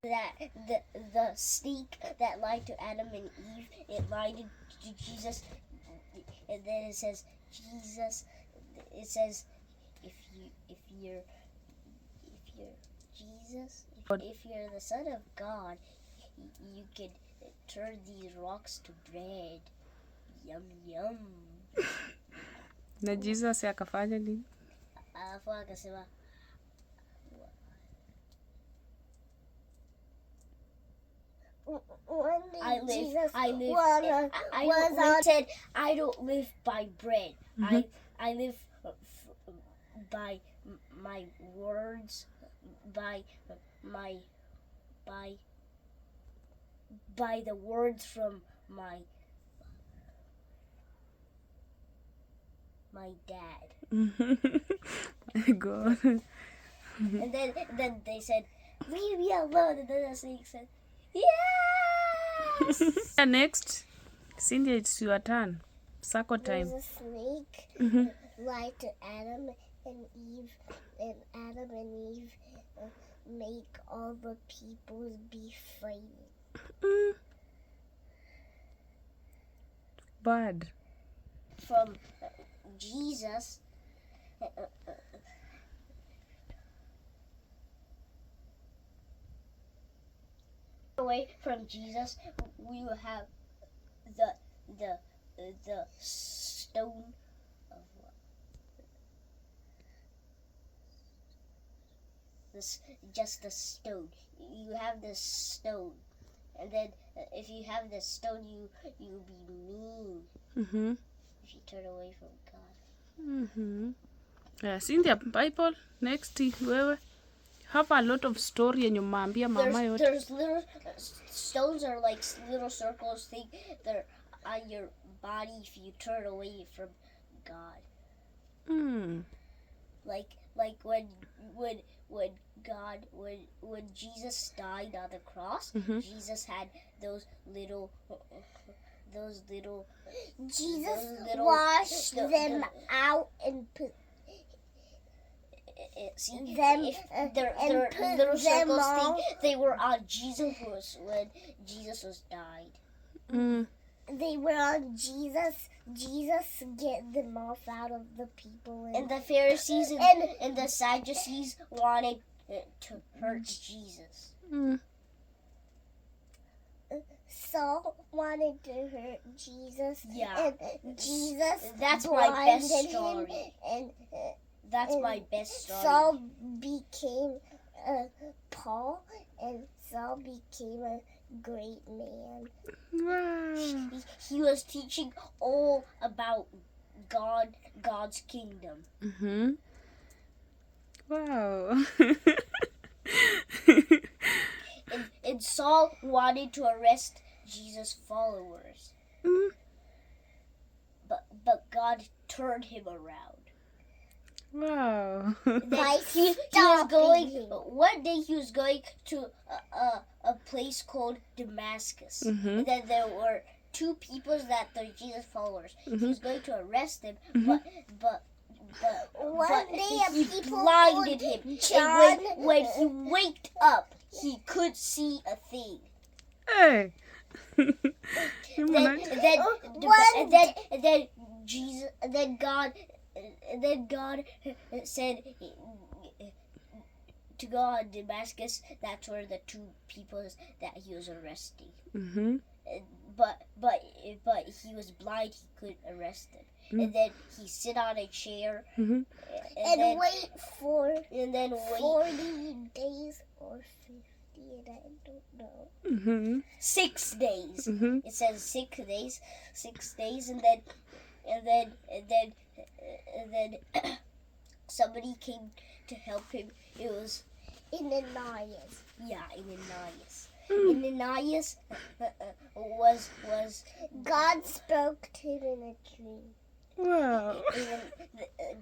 that the snake that lied to Adam and Eve, it lied to Jesus, and then it says Jesus. It says if you're Jesus, if you're the Son of God, you could turn these rocks to bread. Yum yum. Na Jesus akafanya nini? Alafu akasema I don't live by bread. I live by my words, by the words from my dad. My God. And then they said, "Leave me alone." And then the snake said, "Yes." Next, Cindy, it's your turn. Circle time. There's a snake lied to Adam and Eve, and Adam and Eve make all the people be fighting. Bad. From Jesus. Away from Jesus, we will have the stone of what? This just a stone. You have this stone, and then if you have this stone, you'll be mean. If you turn away from God. Yes, in the Bible, next wewe have a lot of story yenye umeambia mama yote. There's little stones are like little circles thing. They're on your body if you turn away from God. Like when Jesus died on the cross, Jesus had those little. Jesus washed them out and put little circles thing. They were on Jesus when Jesus was died. They were on Jesus. Jesus get them off out of the people. And the Pharisees and the Sadducees wanted to hurt Jesus. Saul wanted to hurt Jesus. Yeah. And Jesus That's my best story. That's my best story. Saul became Paul, and Saul became a great man. Wow. He was teaching all about God's kingdom. Wow. And Saul wanted to arrest Jesus' followers. But God turned him around. Wow. He was going. One day he was going to a place called Damascus. And then there were two people that were Jesus followers. He was going to arrest them, but one day he blinded him. And when he waked up, he could see a thing. Hey. And then God said to go on Damascus. That's where the two people that he was arresting. But he was blind. He couldn't arrest them. And then he sit on a chair and wait for 40 days or 50. And I don't know. 6 days. It says 6 days. 6 days, and then somebody came to help him. It was Ananias. Yeah, Ananias. Ananias was God spoke to him in a dream. Wow.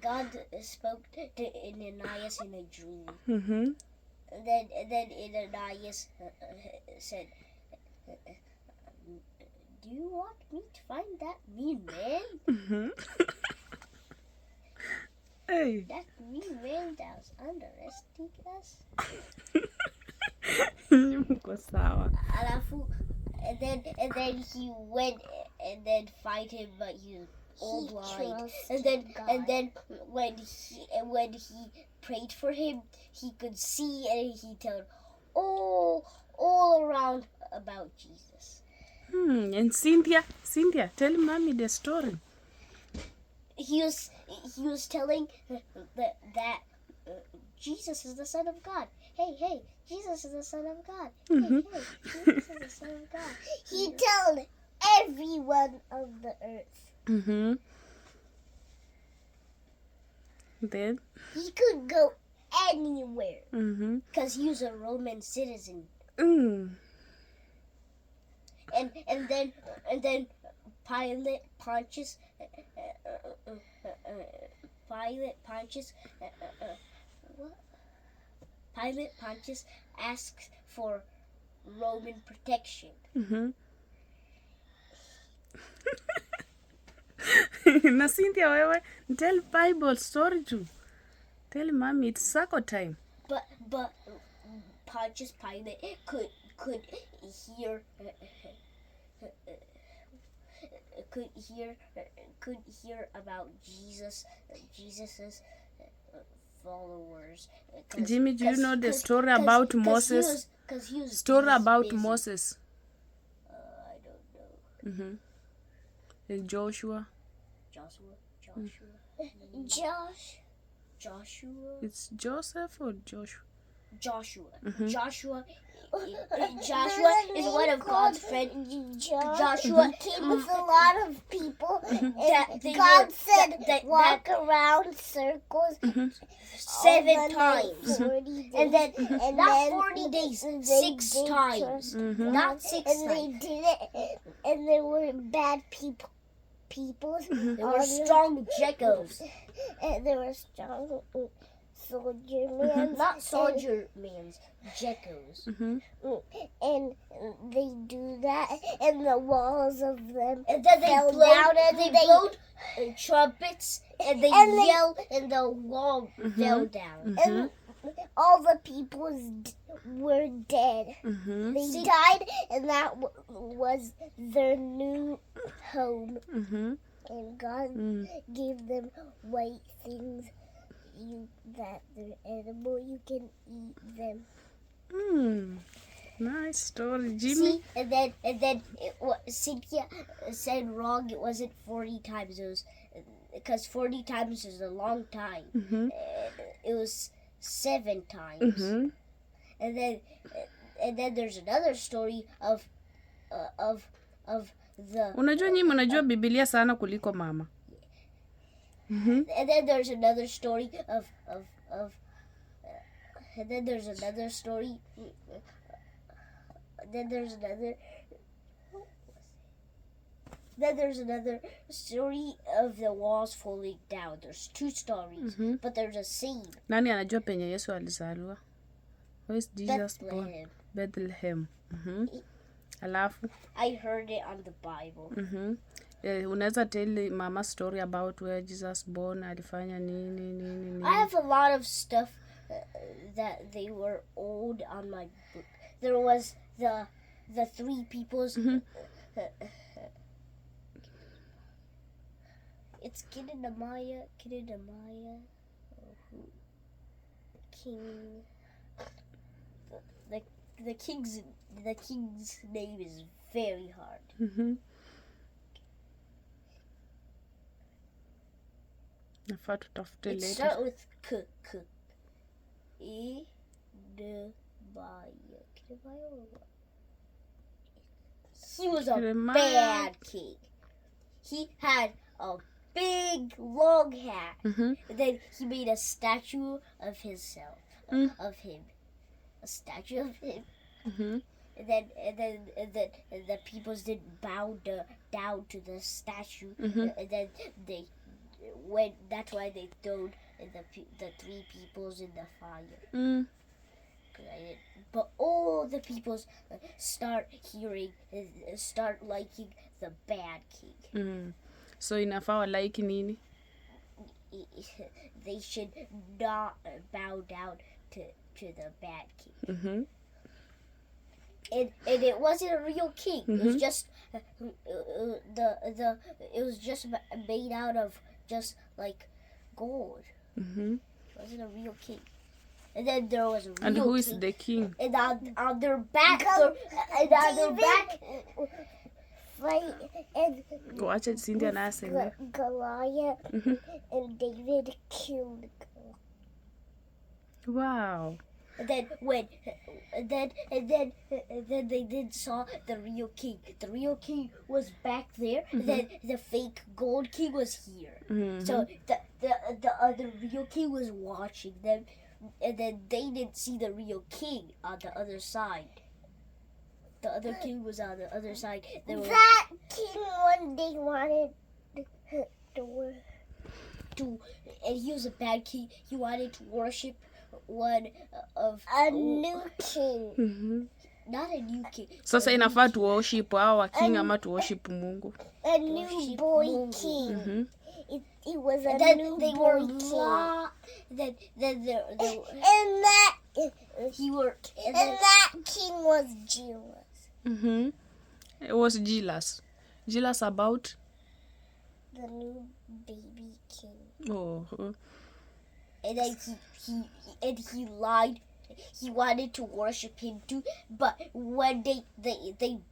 God spoke to Ananias in a dream. And then Ananias said, "Do you want me to find that mean man?" Hey. That mean man that was under arresting us? Mko sawa. Alafu, and then he went and then fight him, but he was all blind. And then when he prayed for him, he could see and he told all around about Jesus. And Cynthia, tell mommy the story. He was telling that Jesus is the Son of God. Hey, Jesus is the Son of God. Hey, Jesus is the Son of God. He told everyone of the earth. Then? He could go anywhere because he was a Roman citizen. And then Pilate Pontius asked for Roman protection. Na Cynthia, wewe tell Bible story too. Tell mommy it's circle time. But Pontius Pilate could hear about Jesus's followers. Jimmy, do you know the story about Moses? Story about busy. Moses. I don't know. And Joshua. Joshua. It's Joseph or Joshua? Joshua. Joshua is one of God's friends. Joshua came with a lot of people. God said walk around circles 7 times. And then not 40 days, 6 times. Not 6 times. And they did it. And there were bad people. There were strong Jerichos. And there were strong soldier men. Not soldier men, Jerichos. And they do that, and the walls of them and then fell down, and they blowed trumpets, and they yelled, and the wall fell down. And all the people were dead. They died, and that was their new home. And God gave them white things that they're edible. You can eat them. Nice story, Jimmy. See, and then Cynthia said wrong. It wasn't 40 times. It was because 40 times is a long time. It was 7 times. And then there's another story of the. Unajua nyinyi mnajua Biblia sana kuliko mama. And then there's another story of and then there's another story. Then there's another story of the walls falling down. There's 2 stories, but there's a scene. Nani anajua penye Yesu alizaliwa? Where is Jesus born? Bethlehem. Alafu I heard it on the Bible. Unaweza tell mama story about where Jesus born, alifanya nini. I have a lot of stuff that they were old on my book. There was the 3 peoples. It's Kidamaya, King. The king's name is very hard. Nafaa tutafute It later. starts with K. Kidamaya. He was a bad king. He had a big long hat. And then he made a statue of himself, of him, a statue of him. And then the peoples didn't bow down to the statue. And then they went. That's why they threw the 3 peoples in the fire. But all the peoples start liking the bad king. So inafaa like nini? They should not bow down to the bad king. and it wasn't a real king. Mhm. It was just it was just made out of just like gold. Mhm. It wasn't a real king. And then there was a real And who is king. the king? And on their back, and Wacha Cynthia na aseme. Goliath Mhm. and David killed Goliath. Wow. And then they did saw the real king. The real king was back there. And then the fake gold king was here. Mhm. So the other real king was watching them, and then they didn't see the real king on the other side. The other king was on the other side. That king one day wanted to and he was a bad king. He wanted to worship one of a new king. Mhm. Not a new king. Sasa inafaa tu worship hawa king ama tu worship Mungu. A new boy king. Mhm. It was a new boy king. Then and that king was jealous. Mhm. It was jealous. Jealous about? The new baby king. Oh. And then he lied. He wanted to worship him too, but when they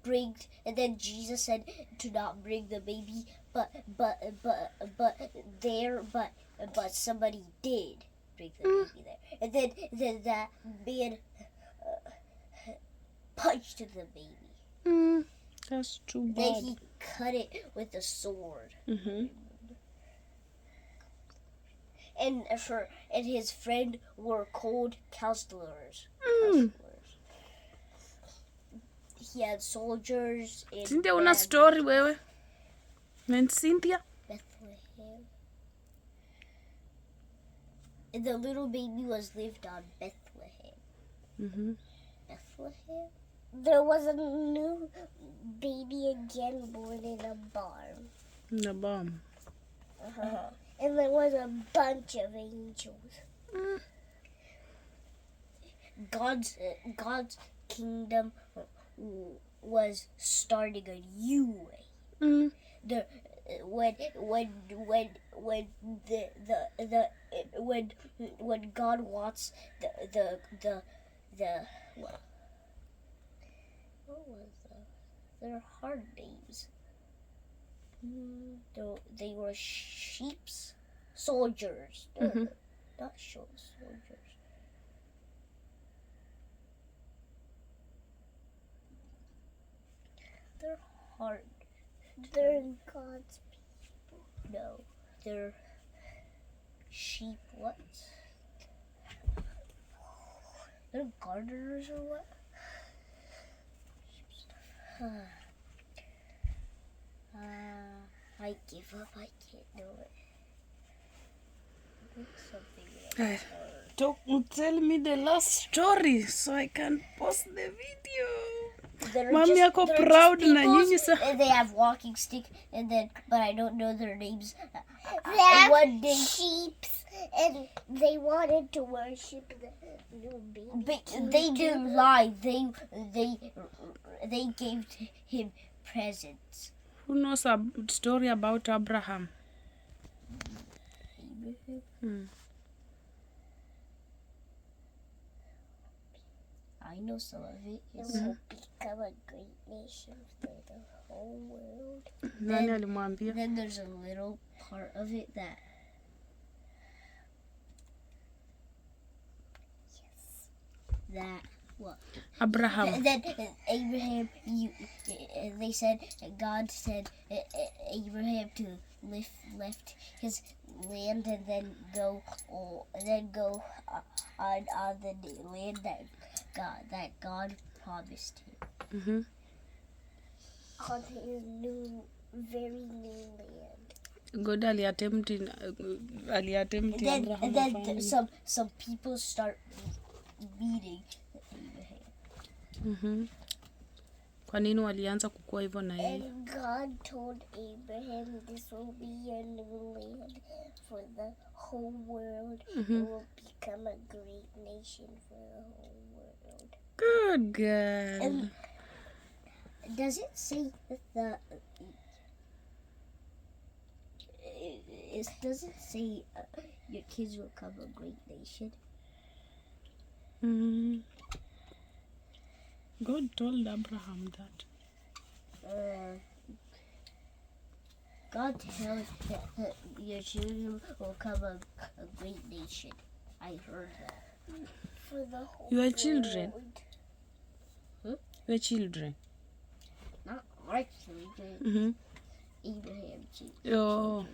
bring, and then Jesus said to not bring the baby, but somebody did bring the baby there, and then that man punched the baby. That's too bad. Then he cut it with a sword. Mhm. And his friend were called counselors. He had soldiers in Cynthia, una story wewe? And Cynthia? Bethlehem. And the little baby was lived on Bethlehem. Mhm. Bethlehem? There was a new baby again born in a barn. The bomb. And there was a bunch of angels. God's kingdom was starting a new way. When God wants what was that? They're hard names. They were sheep's soldiers. Not soldiers. They're hard. They're God's people. No, they're sheep. What? They're gardeners or what? I give up. I can't do it. Something Tell me the last story so I can post the video. They're Mami yako they're proud just na peoples, nyinyi sa. and they have walking stick, but I don't know their names. They have One day, sheep, and they wanted to worship the new baby. they didn't lie. They gave him presents. Who knows a story about Abraham? I know some of it. It will become a great nation for the whole world. Nani alimwambia? Then there's a little part of it that what? Abraham. And then Abraham, they said, God said Abraham to left his land and then go on the land that God promised him. On his very new land. God aliattempt Abraham. And then some people start meeting Abraham. Kwa nini walianza kukua hivyo na yeye? And God told Abraham this will be your new land for the whole world. It will become a great nation for the whole world. Good girl. Does it say that does it say your kids will become a great nation? God told Abraham that. God tells that your children will become a great nation. I heard that. For the whole Your children? Huh? Your children? Not our children. Abraham's children. Oh.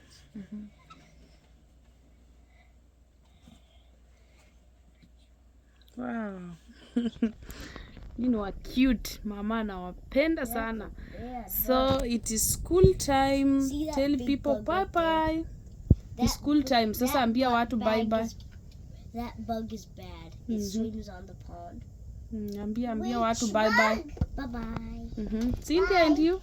Wow. You know, cute. Mama nawapenda sana. Yeah, So it is school time. See that Tell big people bug bye right there? bye. It's school time. Sasa ambia watu bye bye. That bug is bad. It swims on the pond. Ambia watu bye bye. Bye bye. Cynthia and you?